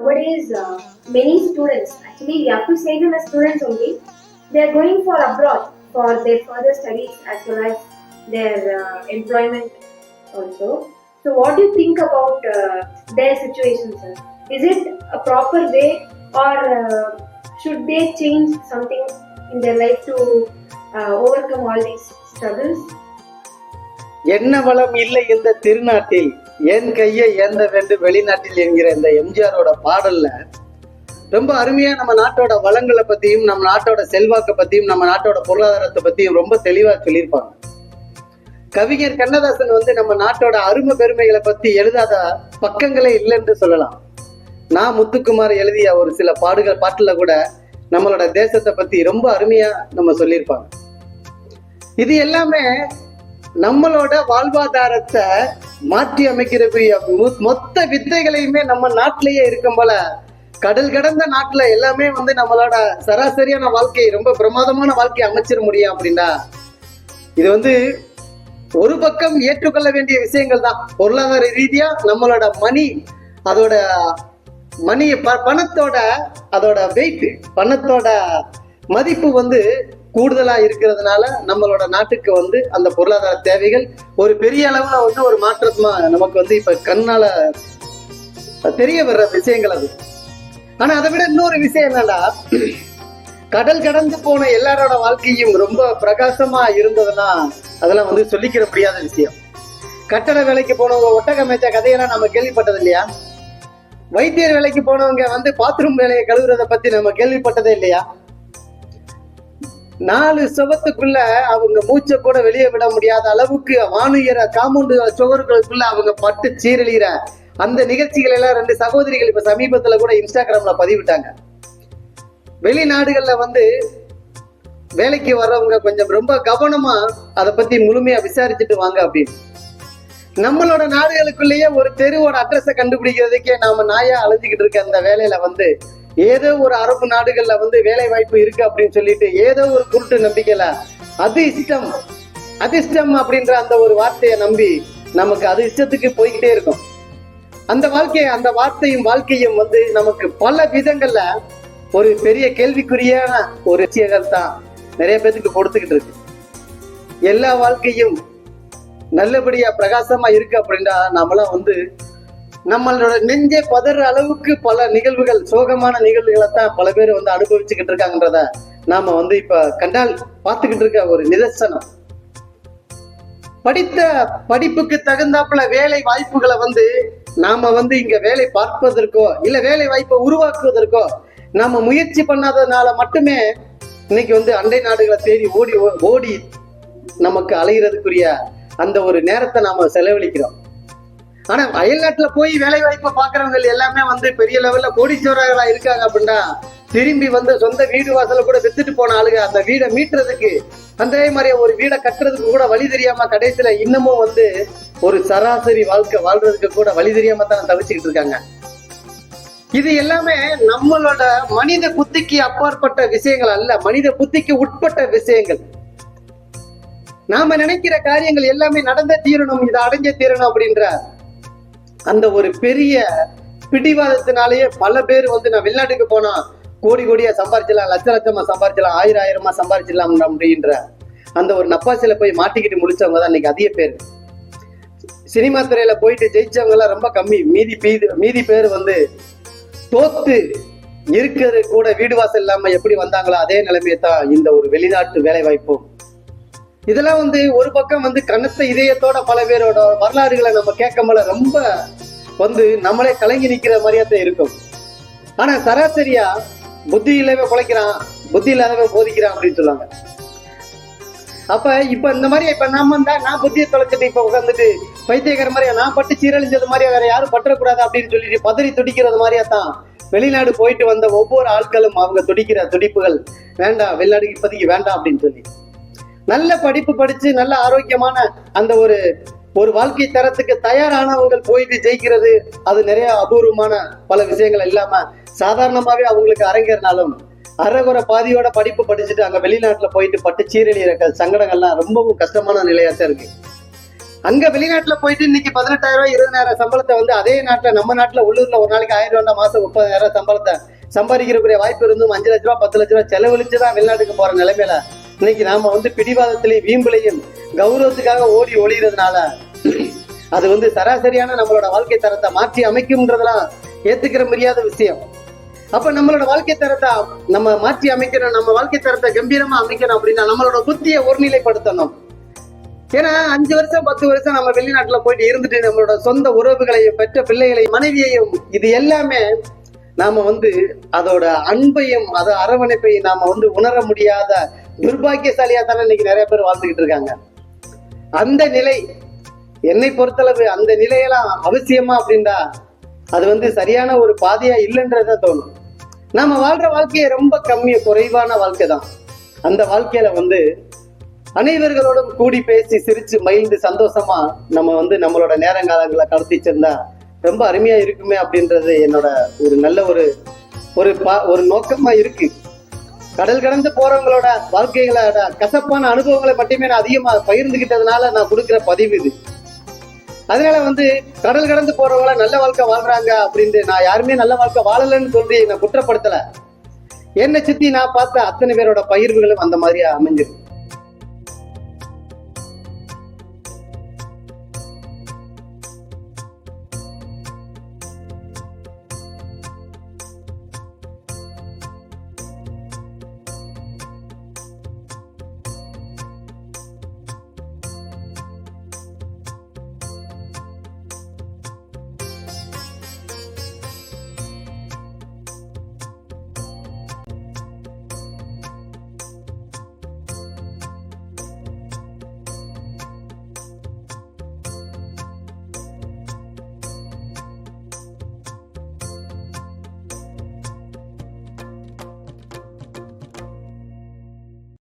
nowadays many students, actually we have to say them as students only, they are going for abroad for their further studies as well as their employment also. So what do you think about their situation, sir? Is it a proper way, or should they change something in their life to overcome all these struggles? என்ன வளம் இல்லை இந்த திருநாட்டில், என் கையை ஏந்த வேண்டும் வெளிநாட்டில் என்கிற இந்த எம்ஜிஆரோட பாடல்ல ரொம்ப அருமையா நம்ம நாட்டோட வளங்களை பத்தியும், நம்ம நாட்டோட செல்வாக்கை பத்தியும், நம்ம நாட்டோட பொருளாதாரத்தை பத்தியும் ரொம்ப தெளிவா சொல்லியிருப்பாங்க. கவிஞர் கண்ணதாசன் நம்ம நாட்டோட அருமை பெருமைகளை பத்தி எழுதாத பக்கங்களே இல்லைன்னு சொல்லலாம். நான் முத்துக்குமார் எழுதிய ஒரு சில பாட்டுல கூட நம்மளோட தேசத்தை பத்தி ரொம்ப அருமையா நம்ம சொல்லியிருப்பாங்க. இது எல்லாமே நம்மளோட வாழ்வாதாரத்தை மாற்றி அமைக்கிறக்கூடிய மொத்த வித்தைகளையுமே நம்ம நாட்டிலேயே இருக்கும் போல, கடல் கடந்த நாட்டுல எல்லாமே நம்மளோட சராசரியான வாழ்க்கையை, ரொம்ப பிரமாதமான வாழ்க்கையை அமைச்சிட முடியும் அப்படின்னா, இது ஒரு பக்கம் ஏற்றுக்கொள்ள வேண்டிய விஷயங்கள் தான். பொருளாதார ரீதியா நம்மளோட அதோட பணத்தோட அதோட வெயிட், பணத்தோட மதிப்பு கூடுதலா இருக்கிறதுனால நம்மளோட நாட்டுக்கு அந்த பொருளாதார தேவைகள் ஒரு பெரிய அளவுல ஒரு மாற்றமா நமக்கு இப்ப கண்ணால தெரிய வர்ற விஷயங்கள் அது. ஆனா அதை விட இன்னொரு விஷயம் என்னன்னா, கடல் கடந்து போன எல்லாரோட வாழ்க்கையும் ரொம்ப பிரகாசமா இருந்ததுன்னா அதெல்லாம் சொல்லிக்கிற முடியாத விஷயம். கட்டட வேலைக்கு போனவங்க ஒட்டக மேய்ச்ச கதையெல்லாம் நம்ம கேள்விப்பட்டது இல்லையா? வைத்தியர் வேலைக்கு போனவங்க பாத்ரூம் வேலையை கழுவுறத பத்தி நம்ம கேள்விப்பட்டதே இல்லையா? 4 சுவத்துக்குள்ள அவங்க மூச்சை கூட வெளியே விட முடியாத அளவுக்கு வானுயர காம்பவுண்டு சுவர்களுக்குள்ள அவங்க பட்டு சீரழிகிற அந்த நிகழ்ச்சிகள் எல்லாம் 2 சகோதரிகள் இப்ப சமீபத்துல கூட இன்ஸ்டாகிராம்ல பதிவிட்டாங்க. வெளிநாடுகள்ல வேலைக்கு வர்றவங்க கொஞ்சம் ரொம்ப கவனமா அதை பத்தி முழுமையா விசாரிச்சுட்டு வாங்க அப்படின்னு. நம்மளோட நாடுகளுக்குள்ளேயே ஒரு தெருவோட அட்ரஸை கண்டுபிடிக்கிறதுக்கே நாம நாயா அலைஞ்சுக்கிட்டு இருக்க அந்த வேலையில ஏதோ ஒரு அரபு நாடுகள்ல வேலை வாய்ப்பு இருக்கு அப்படின்னு சொல்லிட்டு ஏதோ ஒரு குருட்டு நம்பிக்கையில அதிர்ஷ்டம் அப்படின்ற அந்த ஒரு வார்த்தையை நம்பி நமக்கு அது இஷ்டத்துக்கு போய்கிட்டே இருக்கும். அந்த வாழ்க்கையும் நமக்கு பல விதங்கள்ல ஒரு பெரிய கேள்விக்குறியான ஒரு விஷயங்கள் தான் நிறைய பேருக்கு கொடுத்துக்கிட்டு இருக்கு. எல்லா வாழ்க்கையும் நல்லபடியா பிரகாசமா இருக்கு அப்படின்னா நம்மளாம் நம்மளோட நெஞ்சே பதற அளவுக்கு பல நிகழ்வுகள், சோகமான நிகழ்வுகளை தான் பல பேர் அனுபவிச்சுக்கிட்டு இருக்காங்கன்றத நாம இப்ப கண்டால் பார்த்துக்கிட்டு இருக்க ஒரு நிதர்சனம். படித்த படிப்புக்கு தகுந்தாப்புல வேலை வாய்ப்புகளை நாம இங்க வேலை பார்ப்பதற்கோ இல்ல வேலை வாய்ப்பை உருவாக்குவதற்கோ நாம முயற்சி பண்ணாததுனால மட்டுமே இன்னைக்கு அண்டை நாடுகளை தேடி ஓடி ஓடி நமக்கு அலைகிறதுக்குரிய அந்த ஒரு நேரத்தை நாம செலவழிக்கிறோம். ஆனா அயல்நாட்டுல போய் வேலை வாய்ப்பை பாக்குறவங்க எல்லாமே பெரிய லெவல்ல கோடீஸ்வரர்களா இருக்காங்க அப்படின்னா, திரும்பி சொந்த வீடு வாசல கூட வித்துட்டு போன ஆளுங்க அந்த வீடை மீட்டுறதுக்கு, அதே மாதிரி ஒரு வீடை கட்டுறதுக்கு கூட வழி தெரியாம கடைசியில இன்னமும் ஒரு சராசரி வாழ்க்கை வாழ்றதுக்கு கூட வழி தெரியாம தான் தவிச்சுக்கிட்டு இருக்காங்க. இது எல்லாமே நம்மளோட மனித புத்திக்கு அப்பாற்பட்ட விஷயங்கள் அல்ல, மனித புத்திக்கு உட்பட்ட விஷயங்கள். நாம நினைக்கிற காரியங்கள் எல்லாமே நடந்தே தீரணும், இதை அடைஞ்சே தீரணும் அப்படின்ற அந்த ஒரு பெரிய பிடிவாதத்தினாலேயே பல பேர் நான் வெளிநாட்டுக்கு போனா கோடி கோடியா சம்பாரிச்சிடலாம், லட்ச லட்சமா சம்பாரிச்சிடலாம், ஆயிரமா சம்பாரிச்சிடலாம் அப்படின்ற அந்த ஒரு நப்பாசில போய் மாட்டிக்கிட்டு முடிச்சவங்க தான் இன்னைக்கு அதிக பேர். சினிமா துறையில போயிட்டு ஜெயிச்சவங்க எல்லாம் ரொம்ப கம்மி. மீதி பேர் தோத்து இருக்கிறது கூட வீடு வாசல் இல்லாம எப்படி வந்தாங்களோ அதே நிலைமையை தான் இந்த ஒரு வெளிநாட்டு வேலை வாய்ப்பும். இதெல்லாம் ஒரு பக்கம் கனத்த இதயத்தோட பல பேரோட வரலாறுகளை நம்ம கேட்கும் போல ரொம்ப நம்மளே கலங்கி நிக்கிற மாதிரியாத்தான் இருக்கும். ஆனா சராசரியா புத்தி இல்லாம குலைக்கிறான், புத்தி இல்லாதவன் போதிக்கிறான் அப்படின்னு சொல்லுவாங்க. அப்ப இப்ப இந்த மாதிரி இப்ப நான் புத்தியை தொலைச்சிட்டு இப்ப உட்காந்துட்டு பைத்தியக்கார மாதிரியா நான் பட்டு சீரழிஞ்சது மாதிரியா வேற யாரும் பற்றக்கூடாது அப்படின்னு சொல்லிட்டு பதறி துடிக்கிறது மாதிரியா தான் வெளிநாடு போயிட்டு வந்த ஒவ்வொரு ஆட்களும் அவங்க துடிக்கிற துடிப்புகள் வேண்டாம், வெளிநாடு இப்போதைக்கு வேண்டாம் அப்படின்னு சொல்லி நல்ல படிப்பு படிச்சு நல்ல ஆரோக்கியமான அந்த ஒரு வாழ்க்கை தரத்துக்கு தயாரானவர்கள் போயிட்டு ஜெயிக்கிறது அது நிறைய அபூர்வமான பல விஷயங்கள் இல்லாம சாதாரணமாவே அவங்களுக்கு அரங்கேறினாலும் அரைகுறை பாதியோட படிப்பு படிச்சுட்டு அங்க வெளிநாட்டுல போயிட்டு பட்டு சீரழிகிற சங்கடங்கள்லாம் ரொம்பவும் கஷ்டமான நிலையாத்தான் இருக்கு. அங்க வெளிநாட்டுல போயிட்டு இன்னைக்கு 18,000 20,000 சம்பளத்தை வந்து அதே நாட்டுல நம்ம நாட்டுல உள்ளூர்ல ஒரு நாளைக்கு 1,000 ரூபாய் மாசம் 30,000 சம்பளத்தை சம்பாதிக்கிறக்கூடிய வாய்ப்பு இருந்தும் 5 லட்ச ரூபா 10 லட்ச ரூபா செலவழிச்சுதான் வெளிநாட்டுக்கு போற நிலைமையில இன்னைக்கு நாம வந்து பிடிவாதத்திலையும் வீம்புலையும் கௌரவத்துக்காக ஓடி ஒளிகிறதுனால அது வந்து சராசரியான நம்மளோட வாழ்க்கை தரத்தை மாற்றி அமைக்கும்ன்றதெல்லாம் ஏத்துக்கிற முடியாத விஷயம். அப்ப நம்மளோட வாழ்க்கை தரத்தை நம்ம மாற்றி அமைக்கணும், நம்ம வாழ்க்கை தரத்தை கம்பீரமா அமைக்கணும் அப்படின்னா நம்மளோட புத்தியை ஒருநிலைப்படுத்தணும். ஏன்னா 5 வருஷம் 10 வருஷம் நம்ம வெளிநாட்டுல போயிட்டு இருந்துட்டு நம்மளோட சொந்த உறவுகளையும் பெற்ற பிள்ளைகளையும் மனைவியையும் இது எல்லாமே நாம வந்து அதோட அன்பையும் அத அரவணைப்பையும் நாம வந்து உணர முடியாத துர்பாக்கியசாலியா தானே இன்னைக்கு நிறைய பேர் வாழ்ந்துகிட்டு இருக்காங்க. அந்த நிலை என்னை பொறுத்தளவு அந்த நிலையெல்லாம் அவசியமா அப்படின்னா அது வந்து சரியான ஒரு பாதையா இல்லைன்றத தோணும். நாம வாழ்ற வாழ்க்கையை ரொம்ப குறைவான வாழ்க்கை தான். அந்த வாழ்க்கையில வந்து அனைவர்களோடும் கூடி பேசி சிரிச்சு மகிழ்ந்து சந்தோஷமா நம்ம வந்து நம்மளோட நேரங்காலங்களை கடத்திச்சிருந்தா ரொம்ப அருமையா இருக்குமே அப்படின்றது என்னோட ஒரு நல்ல ஒரு நோக்கமா இருக்கு. கடல் கடந்து போறவங்களோட வாழ்க்கைகளோட கசப்பான அனுபவங்களை மட்டுமே நான் அதிகமா பகிர்ந்துகிட்டதுனால நான் கொடுக்குற பதிவு இது. அதனால வந்து கடல் கடந்து போறவங்கள நல்ல வாழ்க்கை வாழ்றாங்க அப்படின்ட்டு நான் யாருமே நல்ல வாழ்க்கை வாழலன்னு சொல்லி நான் குற்றப்படுத்தல. என்னை சுத்தி நான் பார்த்த அத்தனை பேரோட பகிர்வுகளும் அந்த மாதிரி அமைஞ்சிருக்கு.